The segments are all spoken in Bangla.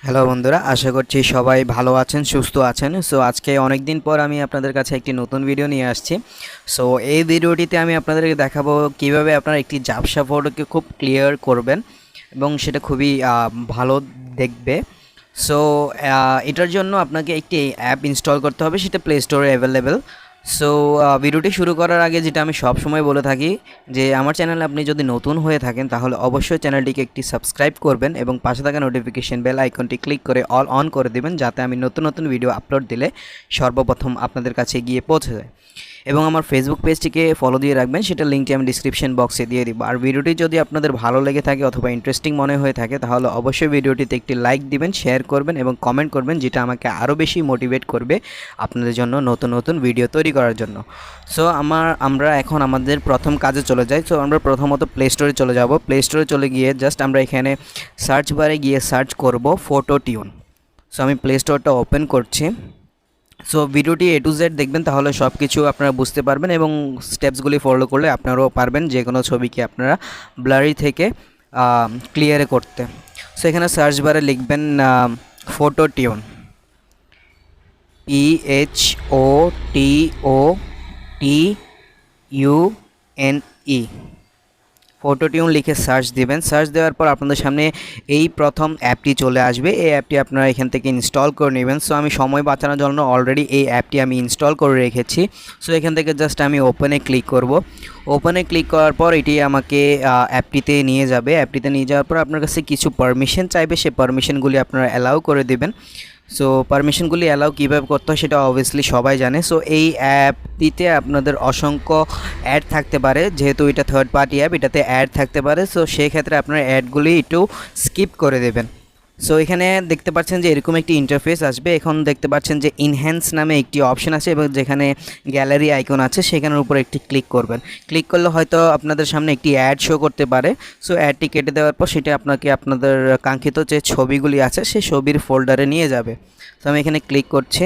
হ্যালো বন্ধুরা, আশা করছি সবাই ভালো আছেন, সুস্থ আছেন। সো আজকে অনেক দিন পর আমি আপনাদের কাছে একটি নতুন ভিডিও নিয়ে আসছি। সো এই ভিডিওটিতে আমি আপনাদেরকে দেখাবো কিভাবে আপনারা একটি ঝাপসা ফটোকে খুব ক্লিয়ার করবেন এবং সেটা খুবই ভালো দেখবে। সো এটার জন্য আপনাকে একটি অ্যাপ ইনস্টল করতে হবে, সেটা প্লে স্টোরে অ্যাভেলেবেল। সো ভিডিওটি শুরু করার আগে যেটা আমি সব সময় বলে থাকি যে আমার চ্যানেলে আপনি যদি নতুন হয়ে থাকেন তাহলে অবশ্যই চ্যানেলটিকে একটি সাবস্ক্রাইব করবেন এবং পাশে থাকা নোটিফিকেশন বেল আইকনটি ক্লিক করে অল অন করে দেবেন, যাতে আমি নতুন নতুন ভিডিও আপলোড দিলে সর্বপ্রথম আপনাদের কাছে গিয়ে পৌঁছে যায়। এবং আমার ফেসবুক পেজটিকে ফলো দিয়ে রাখবেন, সেটা লিঙ্কটি আমি ডিসক্রিপশন বক্সে দিয়ে দিব। আর ভিডিওটি যদি আপনাদের ভালো লেগে থাকে অথবা ইন্টারেস্টিং মনে হয়ে থাকে তাহলে অবশ্যই ভিডিওটিতে একটি লাইক দিবেন, শেয়ার করবেন এবং কমেন্ট করবেন, যেটা আমাকে আরও বেশি মোটিভেট করবে আপনাদের জন্য নতুন নতুন ভিডিও তৈরি করার জন্য। সো আমরা এখন আমাদের প্রথম কাজে চলে যাই। সো আমরা প্রথমত প্লে স্টোরে চলে যাব। প্লে স্টোরে চলে গিয়ে জাস্ট আমরা এখানে সার্চ বারে গিয়ে সার্চ করব ফটো টিউন। সো আমি প্লে স্টোরটা ওপেন করছি। সো ভিডিওটি A to Z দেখবেন, তাহলে সব কিছু আপনারা বুঝতে পারবেন এবং স্টেপসগুলি ফলো করলে আপনারাও পারবেন যে কোনো ছবিকে আপনারা ব্লারি থেকে ক্লিয়ারে করতে। সো এখানে সার্চ বারে লিখবেন photo tune, PHOTOTUNE। Photo tune লিখে সার্চ দিবেন। সার্চ দেওয়ার পর আপনাদের সামনে এই প্রথম অ্যাপটি চলে আসবে। এই অ্যাপটি আপনারা এখান থেকে ইনস্টল করে নেবেন। সো আমি সময় বাঁচানোর জন্য অলরেডি এই অ্যাপটি আমি ইনস্টল করে রেখেছি। সো এখান থেকে জাস্ট আমি ওপেনে ক্লিক করব। ওপেনে ক্লিক করার পর এটি আমাকে অ্যাপটিতে নিয়ে যাবে। অ্যাপটিতে নিয়ে যাওয়ার পর আপনার কাছে কিছু পারমিশন চাইবে, সেই পারমিশনগুলি আপনারা অ্যালাউ করে দেবেন। সো পারমিশনগুলি অ্যালাউ কীভাবে করতে হয় সেটা অবভিয়াসলি সবাই জানে। সো এই অ্যাপটিতে আপনাদের অসংখ্য অ্যাড থাকতে পারে, যেহেতু এটা থার্ড পার্টি অ্যাপ, এটাতে অ্যাড থাকতে পারে। সো সেই ক্ষেত্রে আপনারা অ্যাডগুলি একটু স্কিপ করে দেবেন। সো এখানে দেখতে পাচ্ছেন যে এরকম একটি ইন্টারফেস আসবে। এখন দেখতে পাচ্ছেন যে ইনহ্যান্স নামে একটি অপশন আছে এবং যেখানে গ্যালারি আইকন আছে সেখানের উপর একটি ক্লিক করবেন। ক্লিক করলে হয়তো আপনাদের সামনে একটি অ্যাড শো করতে পারে। সো অ্যাডটি কেটে দেওয়ার পর সেটা আপনাকে আপনাদের কাঙ্ক্ষিত যে ছবিগুলি আছে সেই ছবির ফোল্ডারে নিয়ে যাবে। তো আমি এখানে ক্লিক করছি।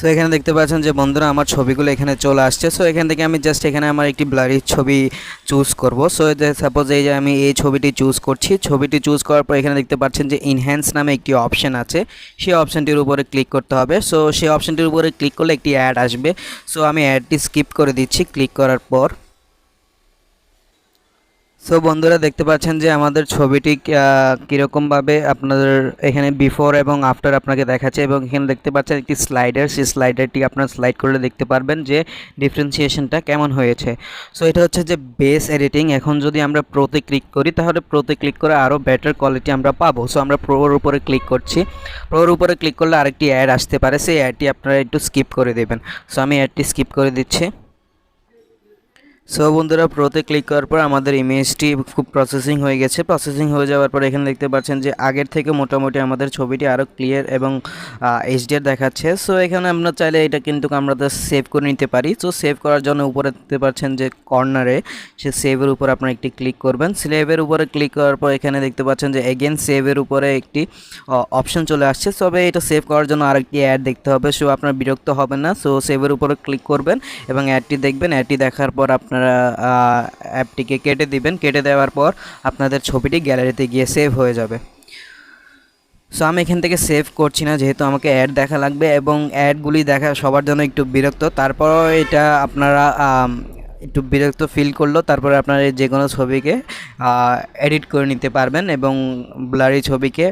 সো এখানে দেখতে পাচ্ছেন যে বন্ধুরা আমার ছবিগুলো এখানে চলে আসছে। সো এখান থেকে আমি জাস্ট এখানে আমার একটি ব্লারি ছবি চুজ করব। সো সাপোজ এই যে আমি এই ছবিটি চুজ করছি। ছবিটি চুজ করার পর এখানে দেখতে পাচ্ছেন যে ইনহ্যান্স নামে একটি অপশান আছে, সেই অপশানটির উপরে ক্লিক করতে হবে। সো সেই অপশানটির উপরে ক্লিক করলে একটি অ্যাড আসবে। সো আমি অ্যাডটি স্কিপ করে দিচ্ছি ক্লিক করার পর। সো বন্ধুরা দেখতে পাচ্ছেন যে আমাদের ছবিটি কীরকমভাবে আপনাদের এখানে বিফোর এবং আফটার আপনাকে দেখাচ্ছে এবং এখানে দেখতে পাচ্ছেন একটি স্লাইডার, সেই স্লাইডারটি আপনারা স্লাইড করলে দেখতে পারবেন যে ডিফারেন্সিয়েশনটা কেমন হয়েছে। সো এটা হচ্ছে যে বেস এডিটিং। এখন যদি আমরা প্রোতে ক্লিক করি তাহলে প্রোতে ক্লিক করে আরও বেটার কোয়ালিটি আমরা পাবো। সো আমরা প্রোর উপরে ক্লিক করছি। প্রোর উপরে ক্লিক করলে আরেকটি অ্যাড আসতে পারে, সেই অ্যাডটি আপনারা একটু স্কিপ করে দেবেন। সো আমি অ্যাডটি স্কিপ করে দিচ্ছি। সো বন্ধুরা প্রোতে ক্লিক করার পর আমাদের ইমেজটি খুব প্রসেসিং হয়ে গেছে। প্রসেসিং হয়ে যাওয়ার পর এখানে দেখতে পাচ্ছেন যে আগের থেকে মোটামুটি আমাদের ছবিটি আরও ক্লিয়ার এবং এইচডিআর দেখাচ্ছে। সো এখানে আমরা চাইলে এটা কিন্তু আমরা সেভ করে নিতে পারি। সো সেভ করার জন্য উপরে দেখতে পাচ্ছেন যে কর্নারে সে সেভের উপর আপনারা একটি ক্লিক করবেন। সেভের উপরে ক্লিক করার পর এখানে দেখতে পাচ্ছেন যে এগেন সেভের উপরে একটি অপশন চলে আসছে। তবে এটা সেভ করার জন্য আরেকটি অ্যাড দেখতে হবে। সো আপনার বিরক্ত হবেন না। সো সেভের উপরে ক্লিক করবেন এবং অ্যাডটি দেখবেন। অ্যাডটি দেখার পর আপনারা অ্যাপটিকে কেটে দিবেন। কেটে দেওয়ার পর আপনাদের ছবিটি গ্যালারিতে গিয়ে সেভ হয়ে যাবে। সো আমি এখান থেকে সেভ করছি না, যেহেতু আমাকে অ্যাড দেখা লাগবে এবং অ্যাডগুলি দেখা সবার জন্য একটু বিরক্ত। তারপরও এটা আপনারা একটু বিরক্ত ফিল করলো তারপরে আপনারা যে কোনো ছবিকে এডিট করে নিতে পারবেন এবং ব্লারি ছবিকে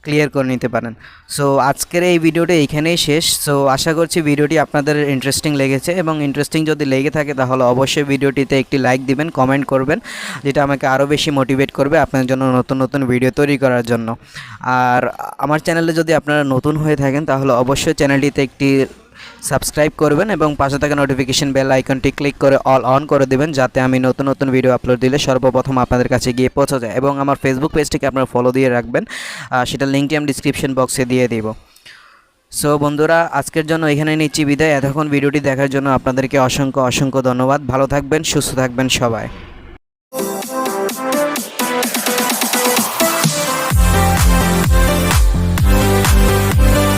ক্লিয়ার করে নিতে পারেন। সো আজকের এই ভিডিওটা এইখানেই শেষ। সো আশা করছি ভিডিওটি আপনাদের ইন্টারেস্টিং লেগেছে এবং ইন্টারেস্টিং যদি লেগে থাকে তাহলে অবশ্যই ভিডিওটিতে একটি লাইক দিবেন, কমেন্ট করবেন, যেটা আমাকে আরও বেশি মোটিভেট করবে আপনার জন্য নতুন নতুন ভিডিও তৈরি করার জন্য। আর আমার চ্যানেলে যদি আপনারা নতুন হয়ে থাকেন তাহলে অবশ্যই চ্যানেলটিতে একটি সাবস্ক্রাইব করবেন এবং পাশে থাকা নোটিফিকেশন বেল আইকনটি ক্লিক করে অল অন করে দেবেন, যাতে আমি নতুন নতুন ভিডিও আপলোড দিলে সর্বপ্রথম আপনাদের কাছে গিয়ে পৌঁছে যায়। এবং আমার ফেসবুক পেজটিকে আপনারা ফলো দিয়ে রাখবেন, সেটা লিঙ্কটি আমি ডিসক্রিপশন বক্সে দিয়ে দিব। সো বন্ধুরা আজকের জন্য এখানে নিচ্ছি বিদায়। এতক্ষণ ভিডিওটি দেখার জন্য আপনাদেরকে অসংখ্য অসংখ্য ধন্যবাদ। ভালো থাকবেন, সুস্থ থাকবেন সবাই।